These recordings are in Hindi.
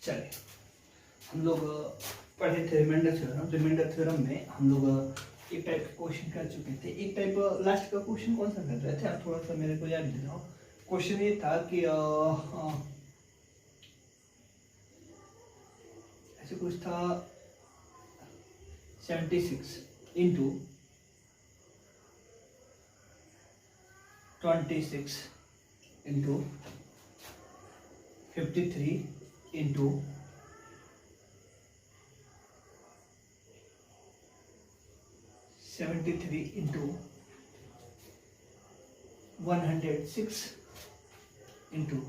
चलिए, हम लोग पढ़े थे रिमाइंडर थ्योरम में हम लोग एक टाइप का क्वेश्चन कर चुके थे। एक टाइप लास्ट का क्वेश्चन कौन सा कर रहे थे आप थोड़ा सा मेरे को याद दिलाओ। क्वेश्चन ये था कि ऐसे कुछ था 76 into 26 into 53 into 73 into 106 into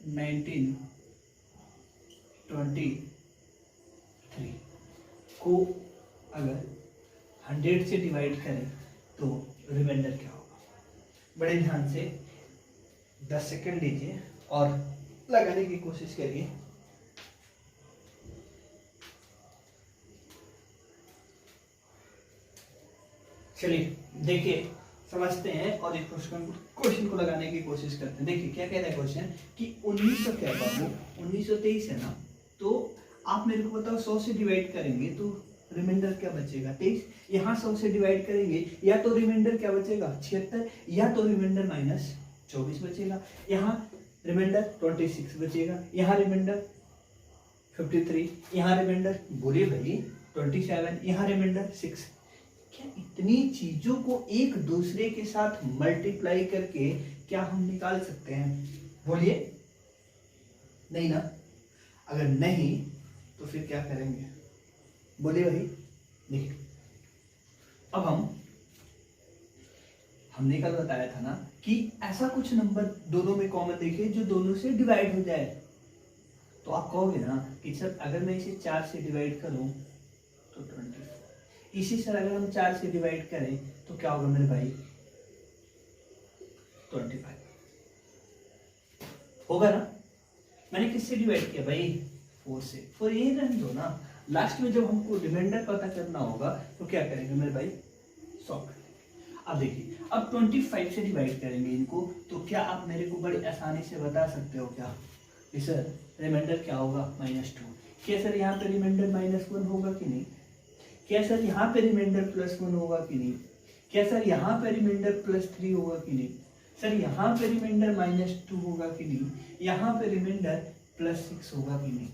1923 को अगर 100 से डिवाइड करें तो रिमाइंडर क्या होगा। बड़े ध्यान से 10 सेकंड लीजिए और लगाने की कोशिश करिए। चलिए देखिए, समझते हैं और इस क्वेश्चन को लगाने की कोशिश करते हैं। देखिए क्या कह रहा है क्वेश्चन कि 1900 क्या बाबू 1923 है ना, तो आप मेरे को बताओ 100 से डिवाइड करेंगे तो रिमाइंडर क्या बचेगा 23। यहाँ 100 से डिवाइड करेंगे या तो रिमाइंडर क्या बचेगा 76, या तो रिमाइंडर -24 बचेगा। यहाँ रिमाइंडर 26 बचेगा, यहाँ रिमाइंडर 53, यहाँ रिमाइंडर बोलिए भाई 27, यहाँ रिमाइंडर 6। क्या इतनी चीजों को एक दूसरे के साथ मल्टीप्लाई करके क्या हम निकाल सकते हैं? बोलिए नहीं ना। अगर नहीं तो फिर क्या करेंगे? बोलिए भाई। देखिए अब हमने कल बताया था ना कि ऐसा कुछ नंबर दोनों में कॉमन देखिए जो दोनों से डिवाइड हो जाए। तो आप कहोगे ना कि सर अगर मैं इसे 4 से डिवाइड करूं तो 24, इसी सर अगर हम 4 से डिवाइड करें तो क्या होगा मेरे भाई 25 होगा ना। मैंने किससे डिवाइड किया भाई 4 से। 4 यही रहने दो ना, लास्ट में जब हमको रिमाइंडर पता करना होगा तो क्या करेंगे मेरे भाई 100। अब देखिए अब 25 से डिवाइड करेंगे इनको तो क्या आप मेरे को बड़ी आसानी से बता सकते हो क्या कि सर रिमाइंडर क्या होगा -2। क्या सर यहाँ पे रिमाइंडर -1 होगा कि नहीं? क्या सर यहाँ पे रिमाइंडर +1 होगा कि नहीं? क्या सर यहाँ पे रिमाइंडर +3 होगा कि नहीं? सर यहाँ पे रिमाइंडर -2 होगा कि नहीं? यहाँ पे रिमाइंडर +6 होगा कि नहीं?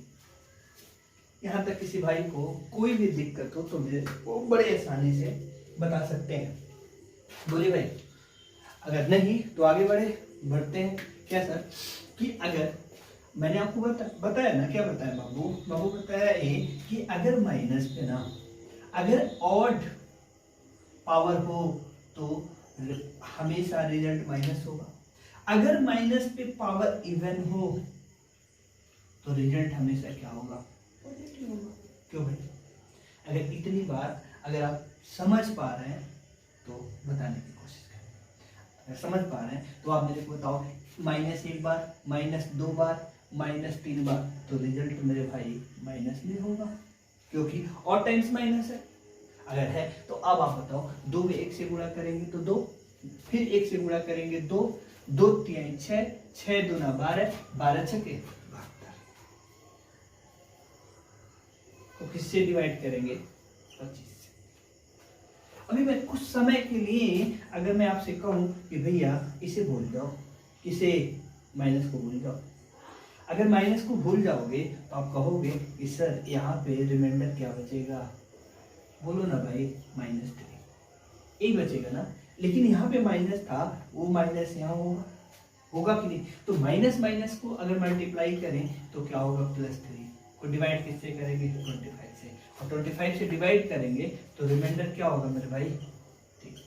यहाँ तक किसी भाई को कोई भी दिक्कत हो तो मेरे को बड़े आसानी से बता सकते हैं। बोलिए भाई। अगर नहीं तो आगे बढ़ते हैं। क्या सर कि अगर मैंने आपको बताया ना, क्या बताया बाबू बताया ये कि अगर माइनस पे ना अगर ऑड पावर हो तो हमेशा रिजल्ट माइनस होगा। अगर माइनस पे पावर इवन हो तो रिजल्ट हमेशा क्या होगा पॉजिटिव होगा। क्यों भाई? अगर इतनी बार अगर आप समझ पा रहे हैं तो बताने की कोशिश करें। अगर समझ पा रहे हैं तो आप मेरे को बताओ -1 बार, -2 बार, -3 बार तो रिजल्ट मेरे भाई माइनस में होगा क्योंकि और टाइम्स माइनस है। अगर है तो अब आप बताओ 2 में 1 से गुणा करेंगे तो 2, फिर 1 से गुणा करेंगे 2, 2 3 6, 6 दूना 12, 12 छके 72। तो किससे डिवाइड करेंगे 25 से। अभी मैं कुछ समय के लिए अगर मैं आपसे कहूं कि भैया इसे भूल जाओ, इसे माइनस को भूल जाओ। अगर माइनस को भूल जाओगे तो आप कहोगे कि सर यहाँ पे रिमाइंडर क्या बचेगा? बोलो ना भाई -3 एक बचेगा ना। लेकिन यहाँ पे माइनस था वो माइनस यहाँ होगा कि नहीं? तो माइनस माइनस को अगर मल्टीप्लाई करें तो क्या होगा +3 को डिवाइड किससे करेंगे 25 से, और 25 से डिवाइड करेंगे तो रिमाइंडर क्या होगा मेरे भाई 3।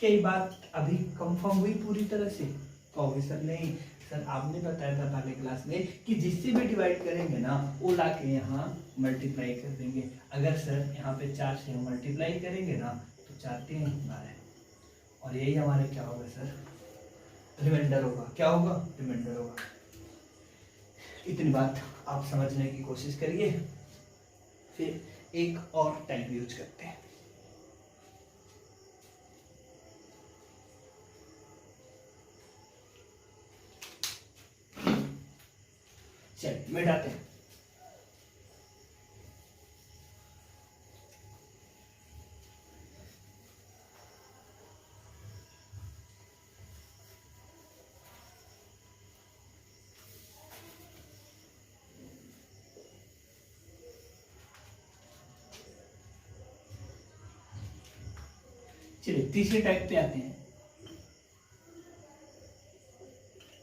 क्या ये बात अभी कंफर्म हुई पूरी तरह से? कहोगे सर नहीं सर आपने बताया था पहले क्लास में कि जिससे भी डिवाइड करेंगे ना वो ला के यहाँ मल्टीप्लाई कर देंगे। अगर सर यहाँ पे 4 से हम मल्टीप्लाई करेंगे ना तो 4 3 12 और यही हमारे क्या होगा सर रिमाइंडर होगा। क्या होगा? रिमाइंडर होगा। इतनी बात आप समझने की कोशिश करिए। फिर एक और टाइप यूज करते हैं। चलिए मिटाते हैं। चलिए तीसरे टाइप पे आते हैं।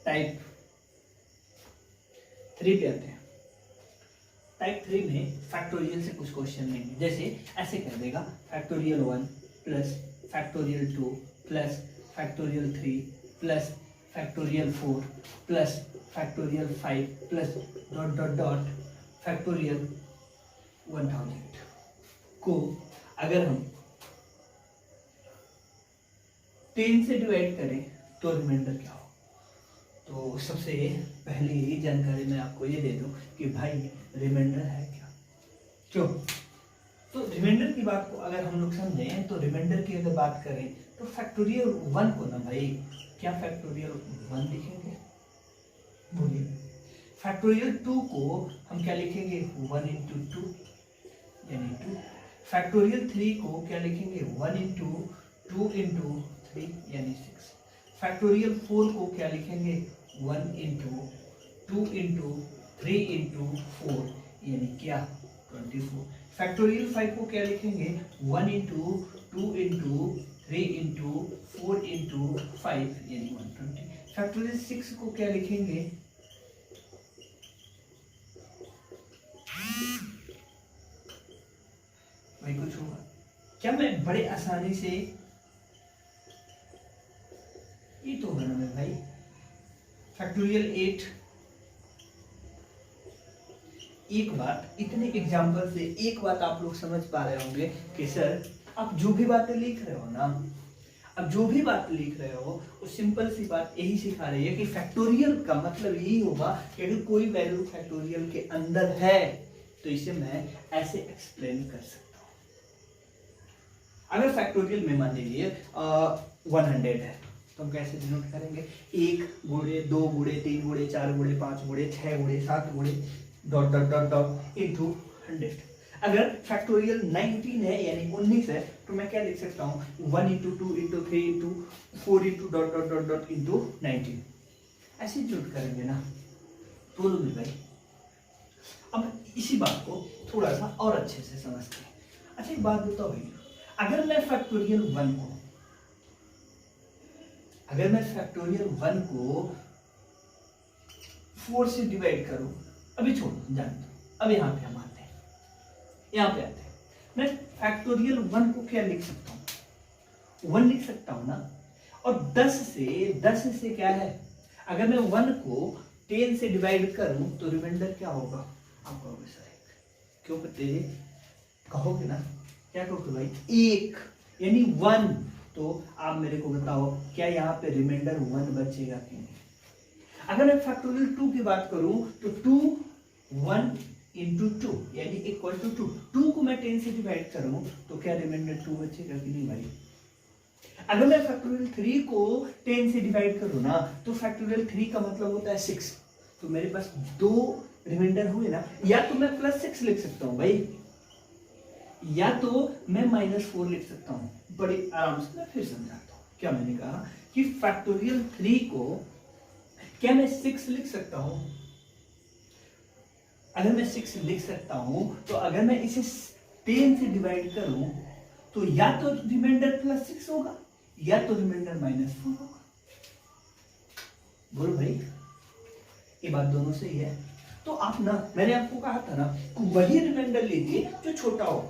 टाइप 3 पे आते हैं। टाइप 3 में फैक्टोरियल से कुछ क्वेश्चन लेंगे, जैसे ऐसे कर देगा factorial 1 plus factorial 2 plus factorial 3 plus factorial 4 plus factorial 5 plus dot dot dot factorial 1000 को अगर हम 10 से डिवाइड करें तो रिमाइंडर क्या हो। तो सबसे पहले ये जानकारी मैं आपको ये दे दूं कि भाई रिमाइंडर है क्या, क्यों। तो रिमाइंडर की बात को अगर हम लोग समझें तो रिमाइंडर की अगर बात करें तो फैक्टोरियल 1 को ना भाई क्या फैक्टोरियल 1 लिखेंगे, बोलिए। फैक्टोरियल 2 को हम क्या लिखेंगे 1 इंटू 2 यानी 2। फैक्टोरियल 3 को क्या लिखेंगे 1 इंटू 2 इंटू 3 यानी 6। फैक्टोरियल 4 को क्या लिखेंगे 1 इंटू 2 इंटू 3 इंटू 4 यानी क्या 24। फैक्टोरियल 5 को क्या लिखेंगे 1 इंटू 2 इंटू 3 इंटू 4 इंटू 5 यानी 120। फैक्टोरियल 6 को क्या लिखेंगे भाई कुछ होगा क्या, मैं बड़े आसानी से ये तो होगा ना भाई। फैक्टोरियल 8। एक बात इतने एग्जाम्पल से एक बात आप लोग समझ पा रहे होंगे कि सर आप जो भी बातें लिख रहे हो ना, अब जो भी बात लिख रहे हो वो सिंपल सी बात यही सिखा रही है कि फैक्टोरियल का मतलब यही होगा कि अगर कोई वैल्यू फैक्टोरियल के अंदर है तो इसे मैं ऐसे एक्सप्लेन कर सकता हूँ। अगर फैक्टोरियल में मान लीजिए 100 है तो हम कैसे डिनोट करेंगे 1 गुणे 2 गुणे 3 गुणे 4 गुणे 5 गुणे 6 गुणे 7 गुणे dot dot dot dot into 100। अगर फैक्टोरियल 19 है यानी 19 है तो मैं क्या लिख सकता हूँ 1 into 2 into 3 into 4 into dot dot dot dot into 19। ऐसे जोड़ करेंगे ना तो लोग भाई। अब इसी बात को थोड़ा सा और अच्छे से समझते हैं। अच्छा एक बात बताओ भाई, अगर मैं फैक्टोरियल 1 को 4 से डिवाइड करूं, अभी छोड़ो जानते हो, अब यहाँ पे हम आते हैं, मैं फैक्टोरियल 1 को क्या लिख सकता हूँ 1 लिख सकता हूँ ना। और 10 से क्या है, अगर मैं 1 को 10 से डिवाइड करूं तो रिमाइंडर क्या होगा, आप कहोगे सर क्यों पते कहोगे ना, क्या कहोगे भाई 1 यानी 1। तो आप मेरे को बताओ क्या यहाँ पे रिमाइंडर 1 बचेगा कि नहीं। अगर मैं फैक्टोरियल 2 की बात करूं तो 2 1 इंटू 2 यानी इक्वल टू 2। 2 को मैं 10 से डिवाइड करूं तो क्या रिमाइंडर 2 बचेगा कि नहीं भाई। अगर मैं फैक्टोरियल 3 को 10 से डिवाइड करूं ना तो फैक्टोरियल 3 का मतलब होता है 6। तो मेरे पास 2 रिमाइंडर हुए ना, या तो मैं +6 लिख सकता हूं भाई, या तो मैं -4 लिख सकता हूं। बड़ी आराम से मैं फिर समझाता हूं। क्या मैंने कहा कि फैक्टोरियल 3 को क्या मैं 6 लिख सकता हूं। अगर मैं 6 लिख सकता हूं तो अगर मैं इसे 10 से डिवाइड करूं तो या तो रिमाइंडर +6 होगा या तो रिमाइंडर -4 होगा। बोलो भाई ये बात दोनों सही है। तो आप ना, मैंने आपको कहा था ना वही रिमाइंडर लीजिए जो छोटा हो।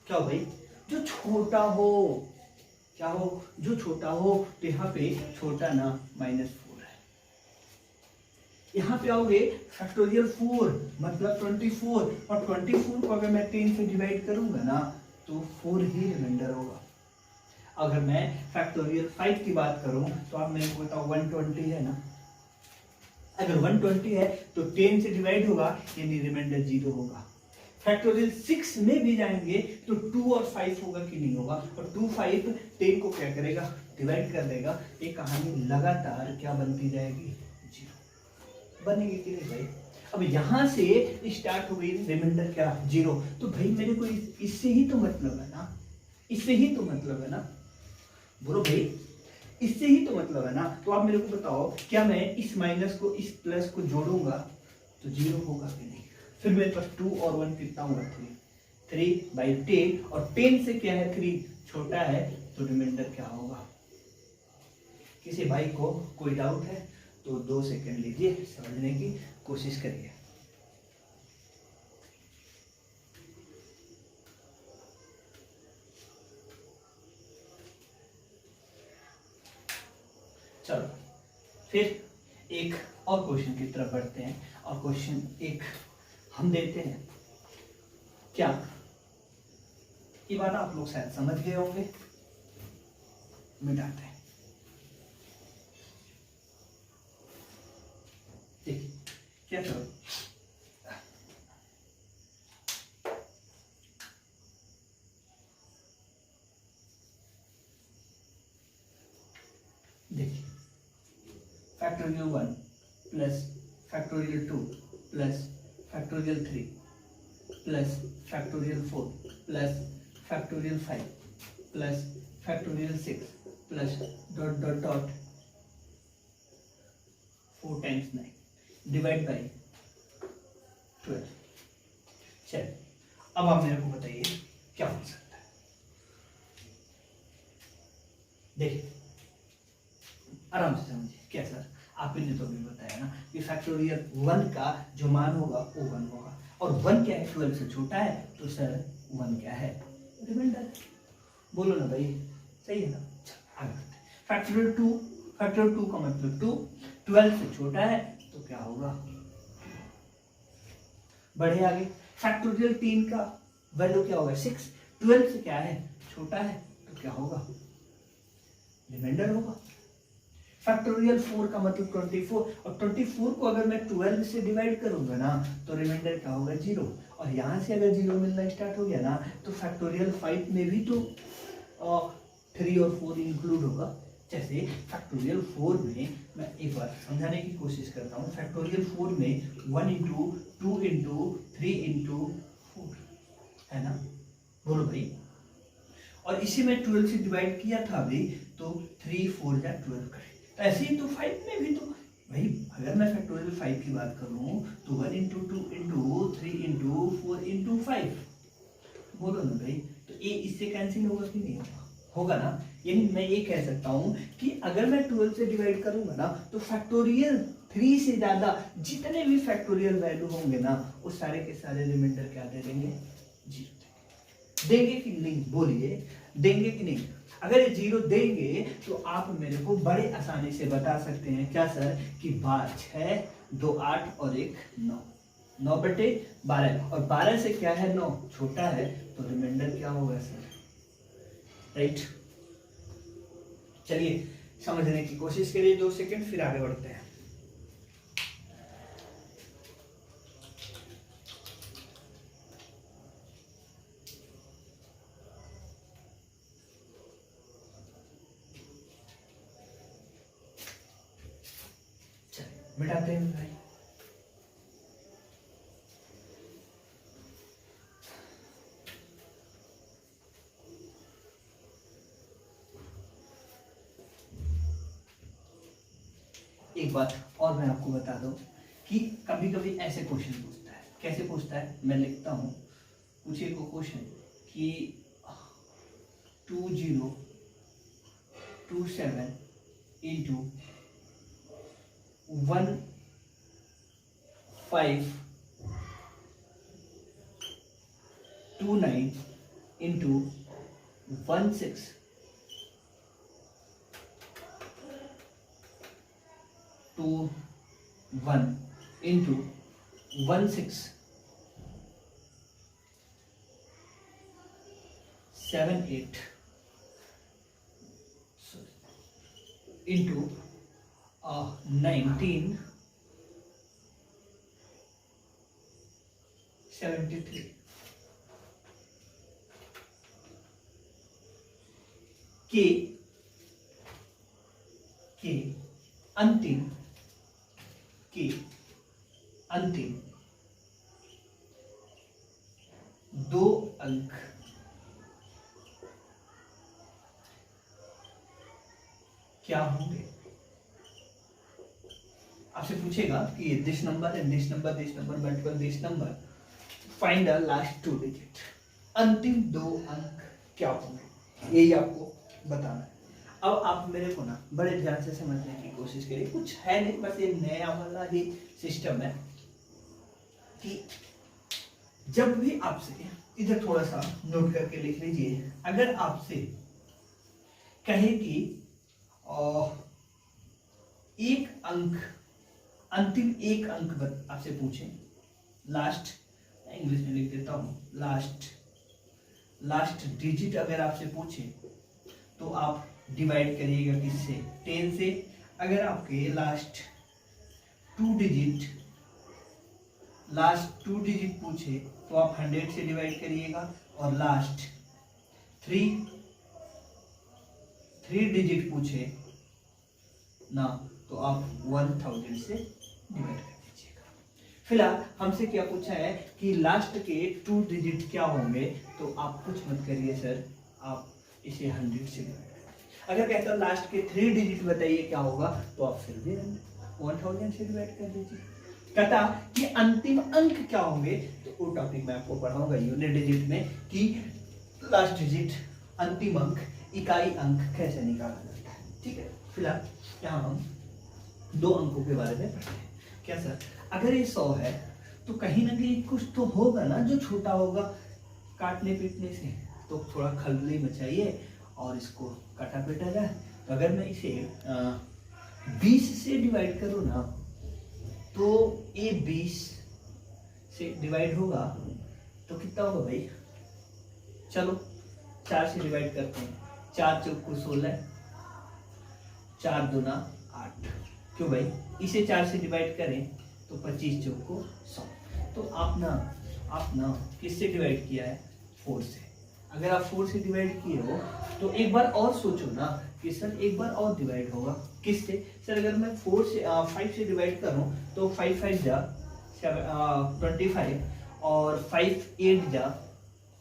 क्या हो भाई, जो छोटा हो, क्या हो जो छोटा हो। तो यहाँ पे छोटा ना -4 है। यहाँ पे आओगे फैक्टोरियल 4 मतलब 24, और 24 को अगर मैं 10 से डिवाइड करूंगा ना तो 4 ही रिमाइंडर होगा। अगर मैं फैक्टोरियल 5 की बात करूं तो आप मेरे को बताओ 120 है ना। अगर 120 है तो 10 से डिवाइड होगा यानी रिमाइंडर 0 होगा। फैक्टोरियल 6 में भी जाएंगे तो 2 और 5 होगा कि नहीं होगा, और 2 5 10 को क्या करेगा डिवाइड कर देगा। ये कहानी लगातार क्या बनती जाएगी 0 बनेगी कि नहीं भाई। अब यहाँ से स्टार्ट हो गई रिमाइंडर क्या 0, तो भाई मेरे को इससे ही तो मतलब है ना, इससे ही तो मतलब है ना, बोलो भाई, इससे ही तो मतलब है ना। तो आप मेरे को बताओ, क्या मैं इस माइनस को इस प्लस को जोड़ूंगा तो 0 होगा कि नहीं? फिर मेरे पास 2 और 1 कितना होगा 3/10, और 10 से क्या है 3 छोटा है, तो रिमाइंडर क्या होगा? किसी भाई को कोई डाउट है तो 2 सेकंड लीजिए, समझने की कोशिश करिए। चलो फिर एक और क्वेश्चन की तरफ बढ़ते हैं, और क्वेश्चन एक हम देते हैं। क्या ये बात आप लोग शायद समझ गए होंगे, मिटाते हैं। देखिए क्या करो, देखिए factorial 1 plus factorial 2 plus factorial 3 plus factorial 4 plus factorial 5 plus factorial 6 plus dot dot dot 4 times 9 divide by 12। चलिए अब आप मेरे को बताइए क्या हो सकता है। देखिए आराम से समझिए। क्या सर, आपने तो अभी बताया ना कि फैक्टोरियल 1 का जो मान होगा वो 1 होगा, और 1 क्या है 12 से छोटा है, तो सर 1 क्या है? रिमाइंडर। बोलो ना भाई, सही है ना? आगे फैक्टोरियल 2 का मतलब 2, 12 से छोटा है तो क्या होगा? बढ़े आगे, फैक्टोरियल 3 का वैल्यू क्या होगा 6, 12 से क्या है छोटा है, तो क्या होगा? रिमाइंडर होगा। फैक्टोरियल 4 का मतलब 24, और 24 को अगर मैं 12 से डिवाइड करूंगा ना तो रिमाइंडर क्या होगा 0, और यहाँ से अगर 0 मिलना स्टार्ट हो गया ना तो फैक्टोरियल 5 में भी तो 3 और 4 इंक्लूड होगा। जैसे फैक्टोरियल 4 में मैं एक बार समझाने की कोशिश करता हूँ। फैक्टोरियल 4 में 1 इंटू 2 इंटू 3 इंटू 4 है ना, बोलो भाई। और इसी में 12 से डिवाइड किया था अभी, तो 3 4 या 12 करें। ऐसे ही तो 5 में भी तो भाई, अगर मैं फैक्टोरियल 5 की बात करूं तो 1 इंटू 2 इंटू 3 इंटू 4 इंटू 5, बोलो ना भाई, तो ये इससे कैंसिल होगा कि नहीं होगा? होगा ना। यानी मैं ये कह सकता हूं कि अगर मैं 12 से डिवाइड करूंगा ना तो फैक्टोरियल 3 से ज्यादा जितने भी फैक्टोरियल वैल्यू होंगे ना वो सारे के सारे रिमाइंडर क्या दे देंगे? 0 देंगे कि नहीं? बोलिए, देंगे कि नहीं? अगर ये 0 देंगे तो आप मेरे को बड़े आसानी से बता सकते हैं क्या सर कि 6 2 8 और 1 9, 9/12, और 12 से क्या है 9 छोटा है, तो रिमाइंडर क्या होगा सर? राइट। चलिए समझने की कोशिश करिए 2 सेकंड, फिर आगे बढ़ते हैं। चलिए मिटाते हैं भाई। एक बात और मैं आपको बता दूं कि कभी कभी ऐसे क्वेश्चन पूछता है। कैसे पूछता है, मैं लिखता हूं। पूछिए को क्वेश्चन कि 2027 इंटू 1529 इंटू 1621 इंटू 1678 इंटू 1973 के अंतिम 2 अंक क्या होंगे? आपसे पूछेगा कि this number and this number multiple this number, find the last 2 digit, अंतिम 2 अंक क्या होंगे, यही आपको बताना है। अब आप मेरे को ना बड़े ध्यान से समझने की कोशिश करिए, कुछ है नहीं, बस ये नया वाला ही सिस्टम है कि जब भी आपसे, इधर थोड़ा सा नोट करके लिख लीजिए, अगर आपसे कहे कि एक अंक, अंतिम एक अंक आपसे पूछे, लास्ट, इंग्लिश में लिख देता हूं, लास्ट डिजिट अगर आपसे पूछे तो आप डिवाइड करिएगा किससे? 10 से। अगर आपके लास्ट टू डिजिट पूछे तो आप 100 से डिवाइड करिएगा, और लास्ट थ्री डिजिट पूछे ना तो आप 1000 से डिवाइड कर दीजिएगा। फिलहाल हमसे क्या पूछा है कि लास्ट के 2 डिजिट क्या होंगे, तो आप कुछ मत करिए सर, आप इसे 100 से डिवाइड करिए। अगर कहता हूं लास्ट के 3 डिजिट बताइए क्या होगा, तो आप फिर भी 1000 से डिवाइड कर दीजिए। कहता कि अंतिम अंक क्या होंगे, तो वो टॉपिक मैं आपको पढ़ाऊंगा यूनिट डिजिट में कि लास्ट डिजिट, अंतिम अंक, इकाई अंक कैसे निकाला जाता है। ठीक है, फिलहाल यहाँ हम 2 अंकों के बारे में पढ़ते हैं। क्या सर, अगर ये 100 है तो कहीं ना कहीं कुछ तो होगा ना जो छोटा होगा, काटने पीटने से तो थोड़ा खलबली मचाइए और इसको काटा पीटा जाए। तो अगर मैं इसे 20 से डिवाइड करूँ ना, तो ये 20 से डिवाइड होगा तो कितना होगा भाई? चलो 4 से डिवाइड करते हैं, 4 चौक को 16, 4 दूना 8। क्यों भाई? इसे 4 से डिवाइड करें तो 25 चौक को 100। तो आप ना किससे डिवाइड किया है? 4 से। अगर आप 4 से डिवाइड किए हो तो एक बार और सोचो ना कि सर एक बार और डिवाइड होगा किससे? सर अगर मैं 5 से डिवाइड करूं तो 5 5 जा 25, और 5 8 जा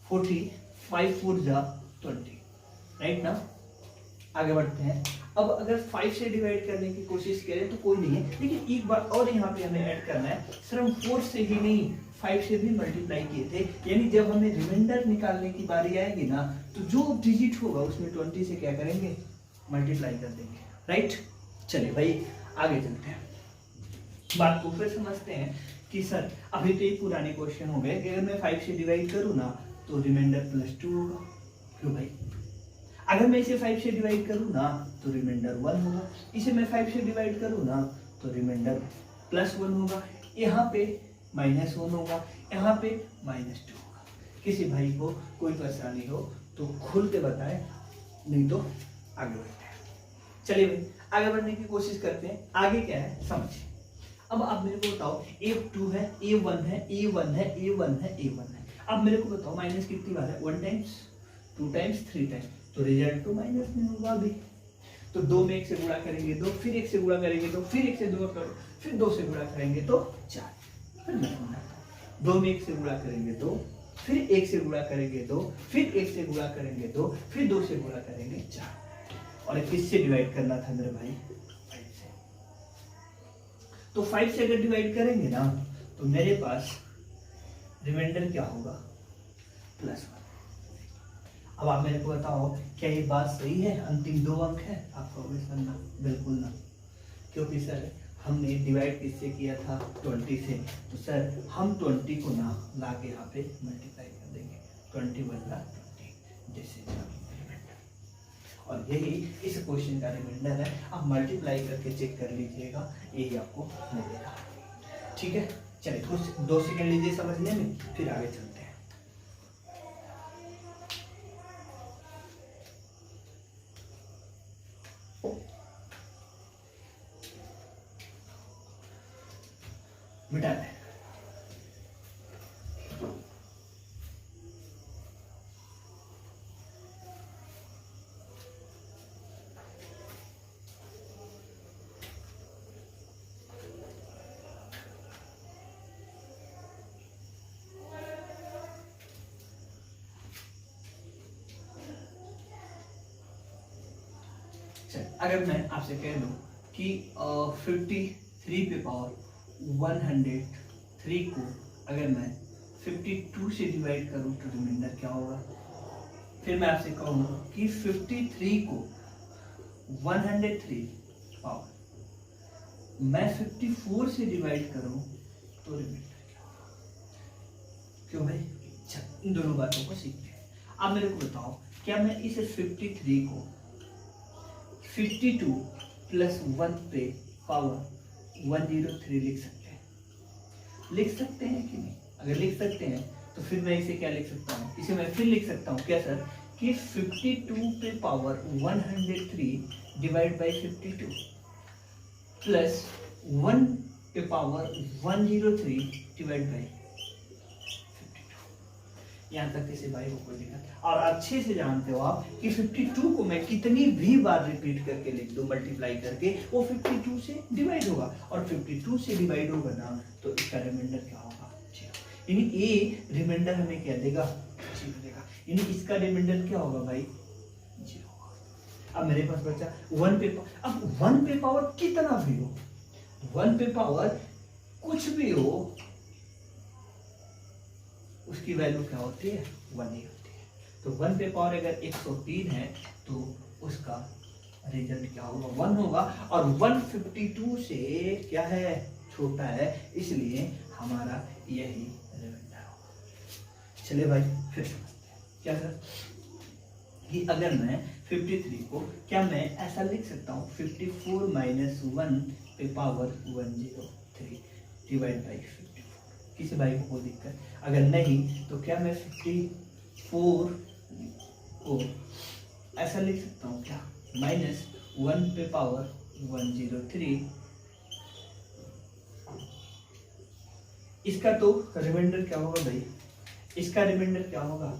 40, 5 4 जा 20, राइट ना? आगे बढ़ते हैं। अब अगर 5 से डिवाइड करने की कोशिश करें तो कोई नहीं है, लेकिन एक बार और यहाँ पे हमें ऐड करना है। सर हम 4 से ही नहीं 5 से भी मल्टीप्लाई किए थे, यानी जब हमें रिमाइंडर निकालने की बारी आएगी ना, तो जो डिजिट होगा उसमें 20 से क्या करेंगे? मल्टीप्लाई कर देंगे, राइट? चलिए भाई आगे चलते हैं, बात को फिर समझते हैं कि सर अभी तो ये पुराने क्वेश्चन हो गए कि अगर मैं 5 से डिवाइड करूँ ना तो रिमाइंडर +2 होगा। क्यों भाई? अगर मैं इसे 5 से डिवाइड करूँ ना तो रिमाइंडर 1 होगा, इसे मैं 5 से डिवाइड करूँ ना तो रिमाइंडर +1 होगा, यहाँ पे -1 होगा, यहाँ पे -2 होगा। किसी भाई को कोई परेशानी हो तो खुल के बताए, नहीं तो आगे बढ़ते हैं। चलिए भाई आगे बढ़ने की कोशिश करते हैं। आगे क्या है समझिए। अब आप मेरे को बताओ, A2 है, A1 है, A1 है, A1 है, A1 है। अब मेरे को बताओ माइनस कितनी बार है? 1 टाइम्स, 2 टाइम्स, 3 टाइम्स, तो रिजल्ट तो माइनस में होगा अभी। तो 2 में 1 से गुणा करेंगे 2, फिर 1 से गुणा करेंगे 2, फिर 1 से 2 करो, फिर 2 से गुणा करेंगे तो 4, फिर मैं बनाता हूं 2 में 1 से गुणा करेंगे 2, फिर 1 से गुणा करेंगे 2, फिर 1 से गुणा करेंगे 2, फिर 2 से गुणा करेंगे 4। और किससे डिवाइड करना था मेरे भाई? 5 से। तो 5 से अगर डिवाइड करेंगे ना तो मेरे पास रिमाइंडर क्या होगा? +1। अब आप मेरे को बताओ क्या ये बात सही है? अंतिम 2 अंक है? आप कहोगे सर ना, बिल्कुल ना, क्योंकि सर हमने डिवाइड किससे किया था? 20 से। तो सर हम 20 को ना ला के यहाँ पे मल्टीप्लाई कर देंगे, 20 बदला 20, दिस इज रिमाइंडर। और यही इस क्वेश्चन का रिमाइंडर है। आप मल्टीप्लाई करके चेक कर लीजिएगा, यही आपको मिलेगा। ठीक है, चलिए कुछ 2 सेकंड लीजिए समझने में, फिर आगे चलते हैं। मिटा दें। अगर मैं आपसे कह दूं कि 53 पे पावर 103 को अगर मैं 52 से डिवाइड करूं तो रिमाइंडर क्या होगा। फिर मैं आपसे कहूँ कि 53 को 103 पावर मैं 54 से डिवाइड करूं तो रिमाइंडर क्या होगा। क्यों भाई, इन दोनों बातों को सीखते हैं। अब मेरे को बताओ, क्या मैं इस 53 को 52 प्लस 1 पे पावर 103 लिख सकते हैं कि नहीं? अगर लिख सकते हैं तो फिर मैं इसे क्या लिख सकता हूँ, इसे मैं फिर लिख सकता हूँ क्या सर, कि 52 पे पावर 103 डिवाइड बाई 52 प्लस 1 पे पावर 103 डिवाइड बाई 52। यहाँ तक किसी भाई को कोई दिक्कत? और अच्छे से जानते हो आप कि 52 को मैं कितनी भी बार रिपीट करके लिख दूं, मल्टीप्लाई करके, वो 52 से डिवाइड होगा, और 52 से डिवाइड होगा ना तो इसका रिमाइंडर क्या होगा, 0। यानी ये रिमाइंडर हमें क्या देगा, 0 देगा। यानी इसका रिमाइंडर क्या होगा भाई, 0 होगा। अब मेरे पास बचा 1 पे, अब 1 पे पावर कितना भी हो, 1 पे पावर कुछ भी हो, उसकी वैल्यू क्या होती है, 1 ही होती है। तो 1 पे पावर अगर 103 है तो उसका रिजल्ट क्या होगा, 1 होगा, और 152 से क्या है, छोटा है, इसलिए हमारा यही रिमाइंडर होगा। चलिए भाई फिर समझते हैं क्या सर, कि अगर मैं 53 को क्या मैं ऐसा लिख सकता हूँ 54 माइनस 1 पे पावर 103 डिवाइड बाई 54। किसी भाई को कोई दिक्कत? अगर नहीं तो क्या मैं 54 को ऐसा लिख सकता हूँ क्या, माइनस 1 पे पावर 103। इसका तो रिमाइंडर क्या होगा भाई, इसका रिमाइंडर क्या होगा,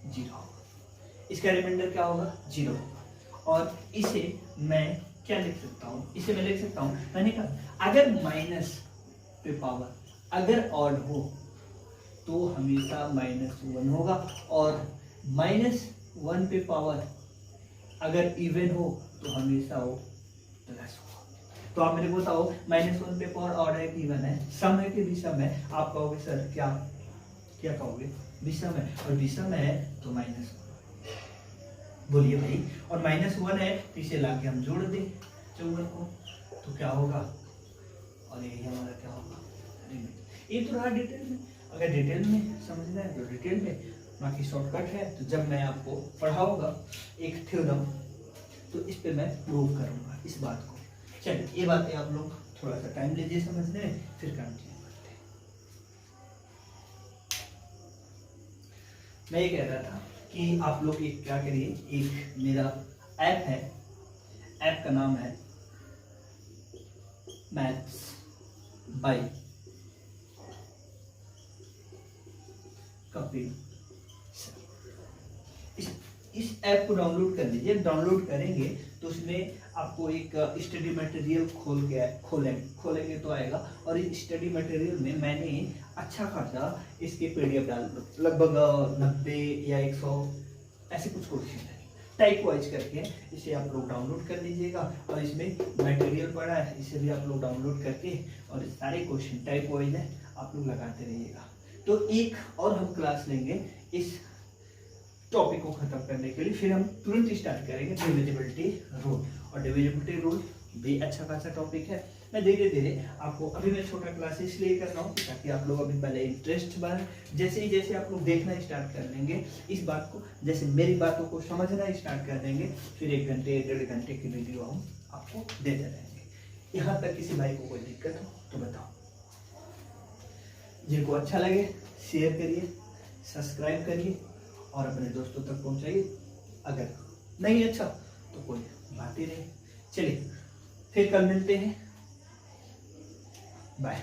0 होगा। इसका रिमाइंडर क्या होगा, 0। और इसे मैं क्या लिख सकता हूँ, इसे मैं लिख सकता हूँ, मैंने कहा अगर माइनस पे पावर अगर ऑड हो तो हमेशा -1 होगा, और -1 पे पावर अगर इवन हो तो हमेशा वो प्लस होगा। तो आप मेरे को बताओ, -1 पे पावर ऑड है कि इवन है, सम है कि विषम है? आप कहोगे सर क्या क्या कहोगे, विषम है, और विषम है तो -1 बोलिए भाई, और -1 है तो इसे लाके हम जोड़ दें 54 को तो क्या होगा, और यही हमारा क्या होगा, ये तो रहा डिटेल में। अगर डिटेल में समझना है तो डिटेल में, बाकी शॉर्टकट है तो जब मैं आपको पढ़ाऊंगा एक थ्योरम तो इस पे मैं प्रूव करूंगा इस बात को। चलिए ये बातें आप लोग थोड़ा सा टाइम लीजिए समझने में, फिर कंटिन्यू करते हैं। मैं ये कह रहा था कि आप लोग एक क्या करिए, एक मेरा ऐप है, ऐप का नाम है मैथ्स बाय कपिल सर। इस ऐप को डाउनलोड कर लीजिए। डाउनलोड करेंगे तो उसमें आपको एक स्टडी मटेरियल खोलेंगे तो आएगा, और इस स्टडी मटेरियल में मैंने अच्छा खासा इसके पीडीएफ डाल, लगभग 90 या 100 ऐसे कुछ क्वेश्चन है टाइप वाइज करके, इसे आप लोग डाउनलोड कर लीजिएगा। और इसमें मटेरियल पड़ा है, इसे भी आप लोग डाउनलोड करके, और सारे क्वेश्चन टाइप वाइज है, आप लोग लगाते रहिएगा। तो एक और हम क्लास लेंगे इस टॉपिक को खत्म करने के लिए, फिर हम तुरंत स्टार्ट करेंगे डिविजिबिलिटी रूल। और डिविजिबिलिटी रूल भी अच्छा खासा टॉपिक है। मैं धीरे धीरे आपको, अभी मैं छोटा क्लास इसलिए कर रहा हूँ ताकि आप लोग अभी पहले इंटरेस्ट बढ़े, जैसे आप लोग देखना स्टार्ट कर लेंगे इस बात को, जैसे मेरी बातों को समझना स्टार्ट कर देंगे, फिर 1 घंटे 1.5 घंटे की वीडियो हम आपको देते रहेंगे। यहाँ तक किसी भाई को कोई दिक्कत हो तो बताओ। जिनको अच्छा लगे शेयर करिए, सब्सक्राइब करिए और अपने दोस्तों तक पहुंचाइए। अगर नहीं अच्छा तो कोई बात ही नहीं। चलिए फिर कल मिलते हैं, बाय।